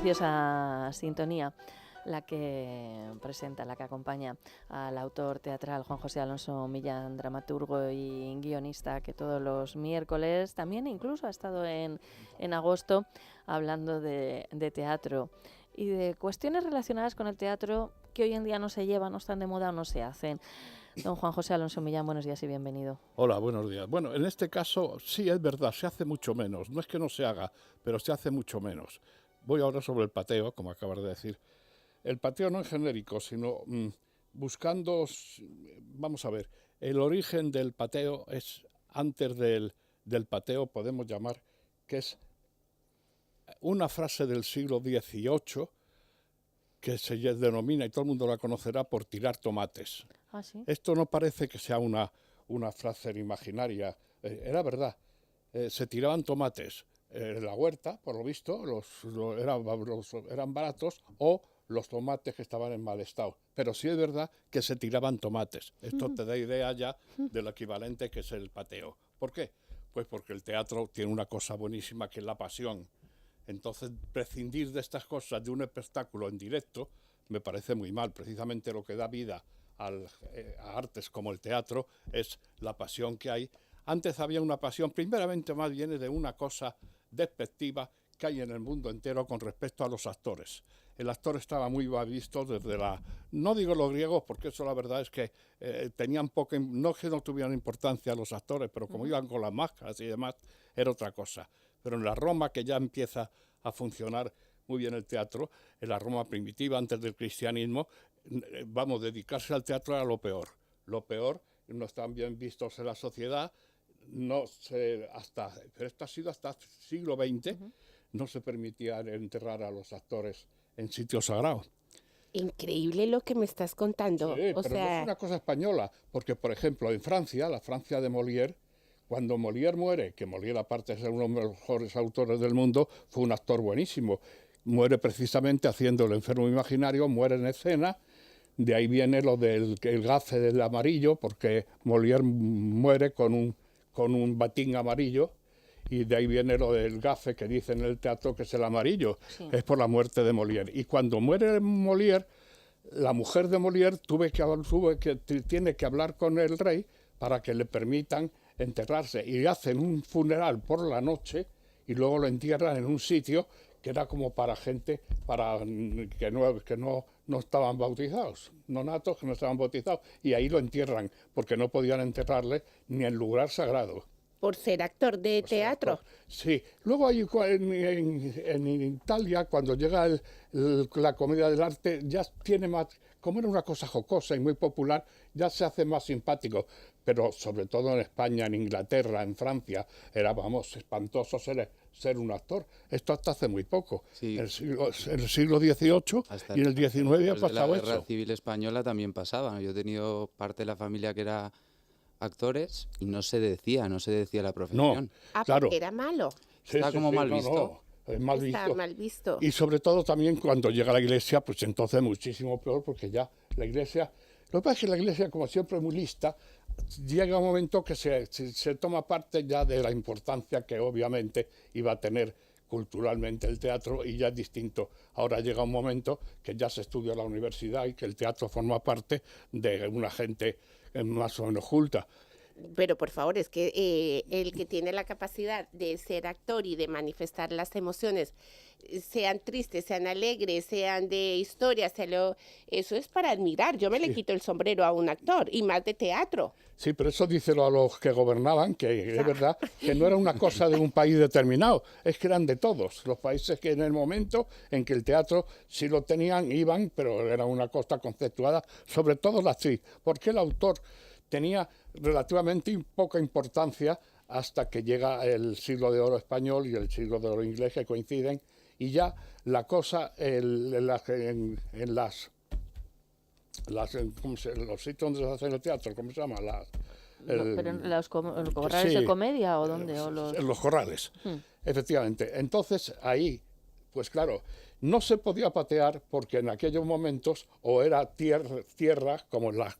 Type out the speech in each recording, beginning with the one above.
preciosa sintonía la que presenta, la que acompaña al autor teatral Juan José Alonso Millán, dramaturgo y guionista, que todos los miércoles, también incluso ha estado en agosto, hablando de teatro y de cuestiones relacionadas con el teatro que hoy en día no se llevan, no están de moda o no se hacen. Don Juan José Alonso Millán, buenos días y bienvenido. Hola, buenos días. Bueno, en este caso sí es verdad, se hace mucho menos. No es que no se haga, pero se hace mucho menos. Voy ahora sobre el pateo, como acabas de decir. El pateo no en genérico, sino buscando, vamos a ver, el origen del pateo es antes del pateo, podemos llamar, que es una frase del siglo XVIII que se denomina, y todo el mundo la conocerá, por tirar tomates. ¿Ah, sí? Esto no parece que sea una frase imaginaria, era verdad. Se tiraban tomates en la huerta, por lo visto, eran baratos, o los tomates que estaban en mal estado. Pero sí es verdad que se tiraban tomates. Esto te da idea ya del equivalente que es el pateo. ¿Por qué? Pues porque el teatro tiene una cosa buenísima que es la pasión. Entonces, prescindir de estas cosas, de un espectáculo en directo, me parece muy mal. Precisamente lo que da vida a artes como el teatro es la pasión que hay. Antes había una pasión, primeramente más viene de una cosa despectiva que hay en el mundo entero con respecto a los actores. El actor estaba muy mal visto desde no digo los griegos, porque eso la verdad es que tenían poca, no que no tuvieran importancia los actores, pero como iban con las máscaras y demás, era otra cosa. Pero en la Roma, que ya empieza a funcionar muy bien el teatro, en la Roma primitiva, antes del cristianismo, vamos, dedicarse al teatro era lo peor. Lo peor, no están bien vistos en la sociedad, no sé, pero esto ha sido hasta el siglo XX, no se permitía enterrar a los actores en sitios sagrados. Increíble lo que me estás contando. Sí, pero no es una cosa española, porque por ejemplo en Francia, la Francia de Molière, cuando Molière muere, que Molière aparte de ser uno de los mejores autores del mundo, fue un actor buenísimo, muere precisamente haciendo el enfermo imaginario, muere en escena. De ahí viene lo del el gafe del amarillo, porque Molière muere con un batín amarillo, y de ahí viene lo del gafe que dicen en el teatro que es el amarillo, sí. Es por la muerte de Molière. Y cuando muere Molière, la mujer de Molière tiene que hablar con el rey para que le permitan enterrarse, y hacen un funeral por la noche y luego lo entierran en un sitio que era como para gente que no estaban bautizados, nonatos que no estaban bautizados, y ahí lo entierran porque no podían enterrarle ni en lugar sagrado. Por ser actor de teatro. Sí. Luego hay en Italia, cuando llega la comedia del arte, ya tiene más, como era una cosa jocosa y muy popular, ya se hace más simpático. Pero sobre todo en España, en Inglaterra, en Francia, era, vamos, espantoso ser un actor. Esto hasta hace muy poco. Sí. En el siglo XVIII y en el XIX ha pasado eso. La Guerra Civil Española también pasaba. Yo he tenido parte de la familia que era actores y no se decía la profesión. No, claro. Era malo. Está como mal visto. No, es mal Está visto. mal visto. Y sobre todo también cuando llega la Iglesia, pues entonces muchísimo peor, porque ya la Iglesia... Lo que pasa es que la Iglesia, como siempre, es muy lista. Llega un momento que se toma parte ya de la importancia que obviamente iba a tener culturalmente el teatro, y ya es distinto. Ahora llega un momento que ya se estudia en la universidad y que el teatro forma parte de una gente más o menos culta. Pero por favor, es que el que tiene la capacidad de ser actor y de manifestar las emociones, sean tristes, sean alegres, sean de historia, eso es para admirar. Yo me le quito el sombrero a un actor, y más de teatro. Sí, pero eso díselo a los que gobernaban, que es verdad que no era una cosa de un país determinado, es que eran de todos los países, que en el momento en que el teatro sí lo tenían, iban, pero era una cosa conceptuada, sobre todo la actriz, porque el autor tenía relativamente poca importancia hasta que llega el siglo de oro español y el siglo de oro inglés, que coinciden, y ya la cosa en los sitios donde se hace el teatro, ¿cómo se llama? ¿Pero en los corrales de comedia o dónde? En los corrales, efectivamente. Entonces ahí, pues claro, No se podía patear porque en aquellos momentos o era tierra como en las...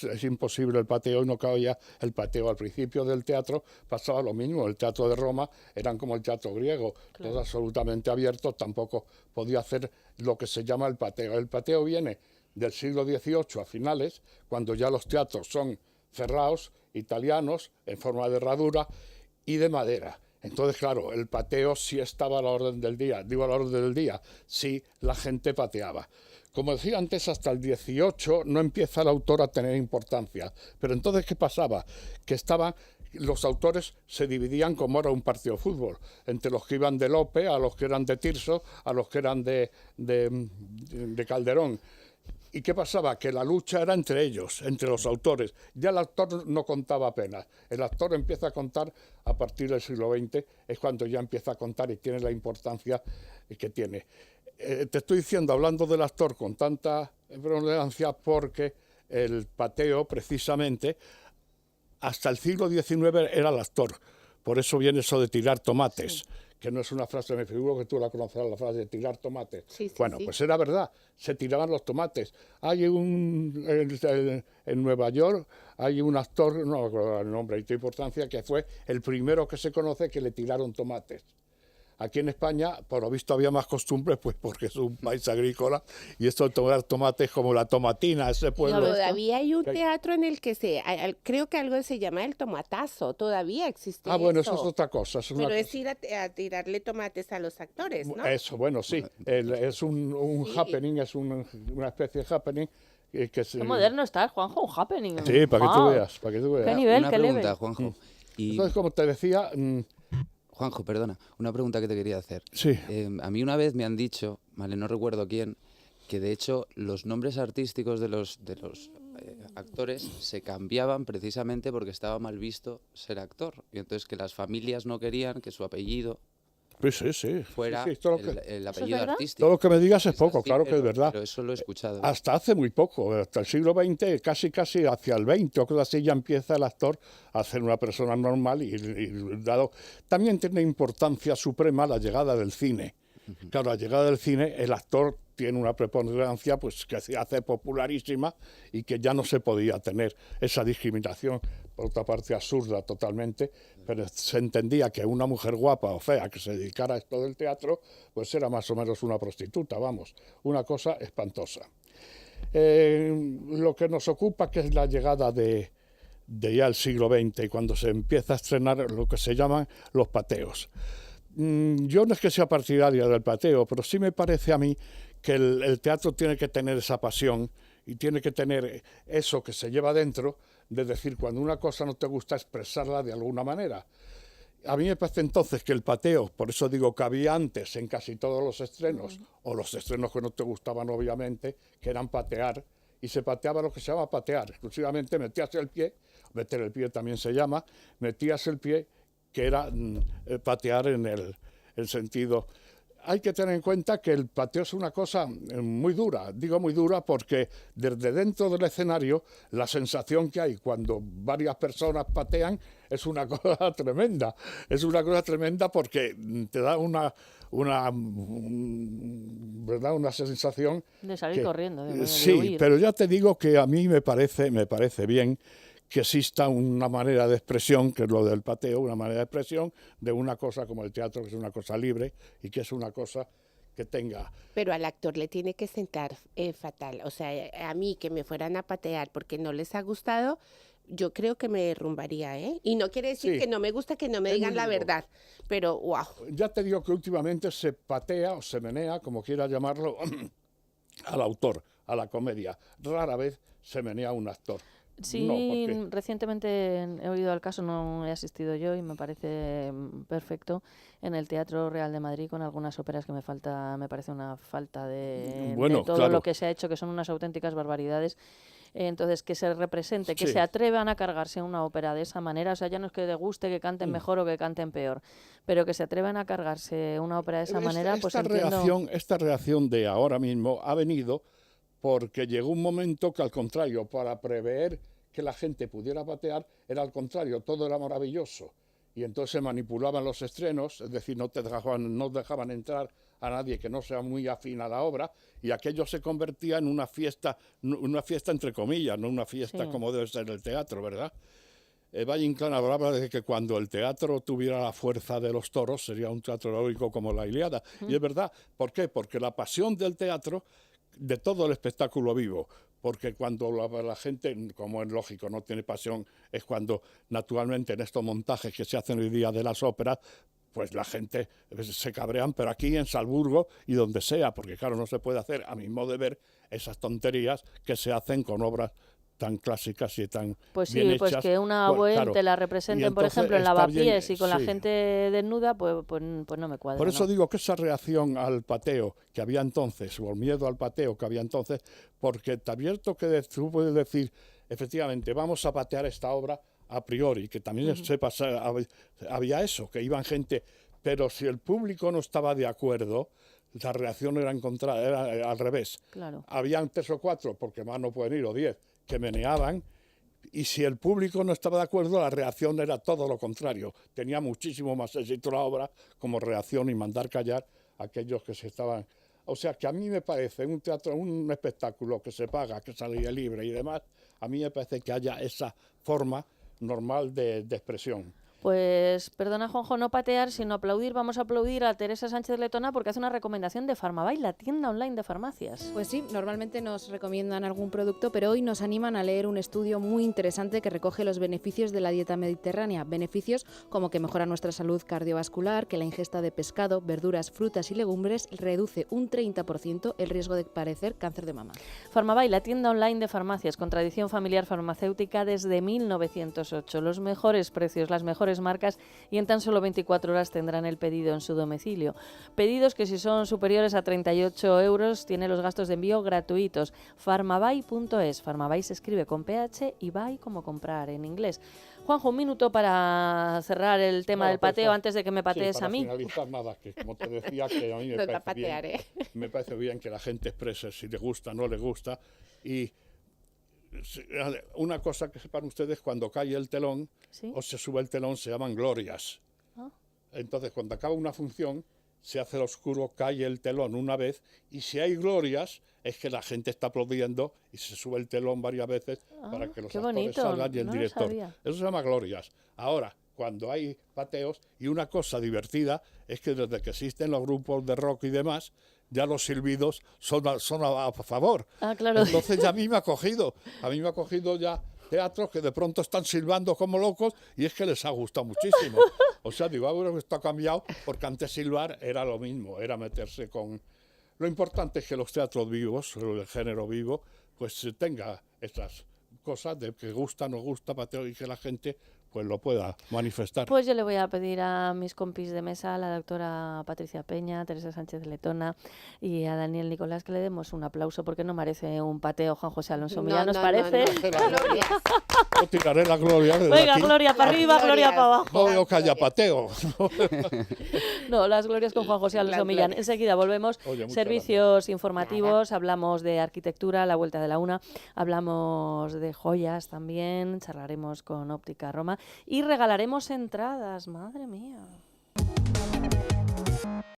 Es imposible el pateo y no cabía el pateo. Al principio del teatro pasaba lo mismo. El teatro de Roma eran como el teatro griego, Claro. todo absolutamente abierto, tampoco podía hacer lo que se llama el pateo. El pateo viene del siglo XVIII a finales, cuando ya los teatros son cerrados, italianos, en forma de herradura y de madera. Entonces, claro, el pateo sí estaba a la orden del día. Digo a la orden del día, sí la gente pateaba. Como decía antes, hasta el 18 no empieza el autor a tener importancia. Pero entonces, ¿qué pasaba? Que los autores se dividían como era un partido de fútbol, entre los que iban de Lope, a los que eran de Tirso, a los que eran de Calderón. ¿Y qué pasaba? Que la lucha era entre ellos, entre los autores. Ya el actor no contaba apenas. El actor empieza a contar a partir del siglo XX, es cuando ya empieza a contar y tiene la importancia que tiene. Te estoy diciendo, hablando del actor con tanta preponderancia, porque el pateo, precisamente, hasta el siglo XIX era el actor. Por eso viene eso de tirar tomates. Sí. Que no es una frase, me figuro que tú la conocerás, la frase de tirar tomates. Sí, sí, bueno, sí. Pues era verdad, se tiraban los tomates. En Nueva York hay un actor, no me acuerdo el nombre y tu importancia, que fue el primero que se conoce que le tiraron tomates. Aquí en España, por lo visto, había más costumbres, pues porque es un país agrícola, y esto de tomar tomates como la Tomatina, ese pueblo. Todavía hay un teatro en el que creo que algo se llama el tomatazo, todavía existe bueno, eso. Eso es otra cosa. Pero es ir a tirarle tomates a los actores, ¿no? Eso, bueno, sí, es un sí. Happening, es una especie de happening. Qué moderno estás, Juanjo, un happening. Sí, para que tú veas, para que tú veas. ¿Qué nivel, una qué pregunta, level? Juanjo. Entonces, como te decía... Juanjo, perdona, una pregunta que te quería hacer. Sí. A mí una vez me han dicho, vale, no recuerdo quién, que de hecho los nombres artísticos de los actores se cambiaban precisamente porque estaba mal visto ser actor. Y entonces que las familias no querían que su apellido fuera el apellido artístico. Todo lo que me digas es poco, así, claro que es verdad. Pero eso lo he escuchado. Hasta hace muy poco, hasta el siglo XX, casi hacia el XX o cosas así, ya empieza el actor a ser una persona normal y dado. También tiene importancia suprema la llegada del cine. Claro, la llegada del cine, el actor tiene una preponderancia pues que se hace popularísima y que ya no se podía tener esa discriminación, por otra parte absurda totalmente, pero se entendía que una mujer guapa o fea que se dedicara a esto del teatro, pues era más o menos una prostituta, vamos, una cosa espantosa. Lo que nos ocupa, que es la llegada de ya el siglo XX, cuando se empieza a estrenar lo que se llaman los pateos. Yo no es que sea partidaria del pateo, pero sí me parece a mí que el teatro tiene que tener esa pasión y tiene que tener eso que se lleva dentro, de decir, cuando una cosa no te gusta, expresarla de alguna manera. A mí me parece entonces que el pateo, por eso digo que había antes en casi todos los estrenos, o los estrenos que no te gustaban obviamente, que eran patear, y se pateaba lo que se llama patear, exclusivamente metías el pie, meter el pie también se llama, metías el pie, que era patear en el sentido... Hay que tener en cuenta que el pateo es una cosa muy dura. Digo muy dura porque desde dentro del escenario la sensación que hay cuando varias personas patean es una cosa tremenda. Es una cosa tremenda porque te da una sensación... De salir corriendo, de sí, huir. Pero ya te digo que a mí me parece bien que exista una manera de expresión, que es lo del pateo, una manera de expresión de una cosa como el teatro, que es una cosa libre y que es una cosa que tenga... Pero al actor le tiene que sentar fatal. O sea, a mí que me fueran a patear porque no les ha gustado, yo creo que me derrumbaría, ¿eh? Y no quiere decir que no me gusta que no me digan la verdad, pero wow. Ya te digo que últimamente se patea o se menea, como quieras llamarlo, al autor, a la comedia. Rara vez se menea a un actor. Sí, no, recientemente he oído el caso, no he asistido yo y me parece perfecto en el Teatro Real de Madrid con algunas óperas que me parece una falta de todo lo que se ha hecho, que son unas auténticas barbaridades. Entonces, que se represente, que se atrevan a cargarse una ópera de esa manera, o sea, ya no es que les guste que canten mejor o que canten peor, pero que se atrevan a cargarse una ópera de esa manera, pues esta reacción de ahora mismo ha venido porque llegó un momento que, al contrario, para prever que la gente pudiera patear, era al contrario, todo era maravilloso. Y entonces se manipulaban los estrenos, es decir, no dejaban entrar a nadie que no sea muy afín a la obra, y aquello se convertía en una fiesta entre comillas, no una fiesta como debe ser el teatro, ¿verdad? Valle Inclán hablaba de que cuando el teatro tuviera la fuerza de los toros sería un teatro heroico como la Ilíada. Y es verdad, ¿por qué? Porque la pasión del teatro, de todo el espectáculo vivo, porque cuando la gente, como es lógico, no tiene pasión, es cuando naturalmente en estos montajes que se hacen hoy día de las óperas, pues la gente se cabrean, pero aquí en Salzburgo y donde sea, porque claro, no se puede hacer, a mi modo de ver, esas tonterías que se hacen con obras tan clásicas y tan pues sí, bien hechas. pues que una Buente la representen, por ejemplo, en Lavapiés y con la gente desnuda, pues no me cuadra. Por eso digo que esa reacción al pateo que había entonces, o el miedo al pateo que había entonces, porque te abierto que tú puedes decir, efectivamente, vamos a patear esta obra a priori, que también había eso, que iban gente, pero si el público no estaba de acuerdo, la reacción era era al revés. Claro. Habían 3 o 4, porque más no pueden ir, o 10, que meneaban, y si el público no estaba de acuerdo, la reacción era todo lo contrario. Tenía muchísimo más éxito la obra como reacción y mandar callar a aquellos que se estaban... O sea, que a mí me parece un teatro, un espectáculo que se paga, que salía libre y demás, a mí me parece que haya esa forma normal de expresión. Pues, perdona, Juanjo, no patear, sino aplaudir. Vamos a aplaudir a Teresa Sánchez Letona porque hace una recomendación de Farmavall, la tienda online de farmacias. Pues sí, normalmente nos recomiendan algún producto, pero hoy nos animan a leer un estudio muy interesante que recoge los beneficios de la dieta mediterránea. Beneficios como que mejora nuestra salud cardiovascular, que la ingesta de pescado, verduras, frutas y legumbres reduce un 30% el riesgo de padecer cáncer de mama. Farmavall, la tienda online de farmacias con tradición familiar farmacéutica desde 1908. Los mejores precios, las mejores marcas y en tan solo 24 horas tendrán el pedido en su domicilio. Pedidos que si son superiores a 38 euros tiene los gastos de envío gratuitos. Farmavall.es. Farmavall se escribe con PH y buy como comprar en inglés. Juanjo, un minuto para cerrar el tema del pateo antes de que me patees a mí. Para finalizar, nada, que como te decía, que a mí me parece bien que la gente exprese si le gusta o no le gusta. Y una cosa que sepan ustedes, cuando cae el telón, ¿sí?, o se sube el telón, se llaman glorias. Entonces, cuando acaba una función, se hace el oscuro, cae el telón una vez, y si hay glorias, es que la gente está aplaudiendo y se sube el telón varias veces para que los actores salgan y el director. Eso se llama glorias. Ahora, cuando hay pateos, y una cosa divertida es que desde que existen los grupos de rock y demás, ya los silbidos son a favor. Claro. Entonces ya a mí me ha cogido ya teatros que de pronto están silbando como locos y es que les ha gustado muchísimo. O sea, digo, ahora esto ha cambiado porque antes silbar era lo mismo, era meterse con... Lo importante es que los teatros vivos, el género vivo, pues tenga estas cosas de que gusta, no gusta, pateo, y que la gente pues lo pueda manifestar. Pues yo le voy a pedir a mis compis de mesa, a la doctora Patricia Peña, a Teresa Sánchez Letona y a Daniel Nicolás, que le demos un aplauso porque no merece un pateo Juan José Alonso Millán, ¿nos parece? Yo tiraré la gloria desde Venga, aquí. gloria para arriba, gloria para abajo. No veo que haya pateo. No, las glorias con Juan José Alonso Millán. Enseguida volvemos. Servicios informativos, hablamos de arquitectura a la vuelta de la una, hablamos de joyas también, charlaremos con Óptica Roma y regalaremos entradas, madre mía.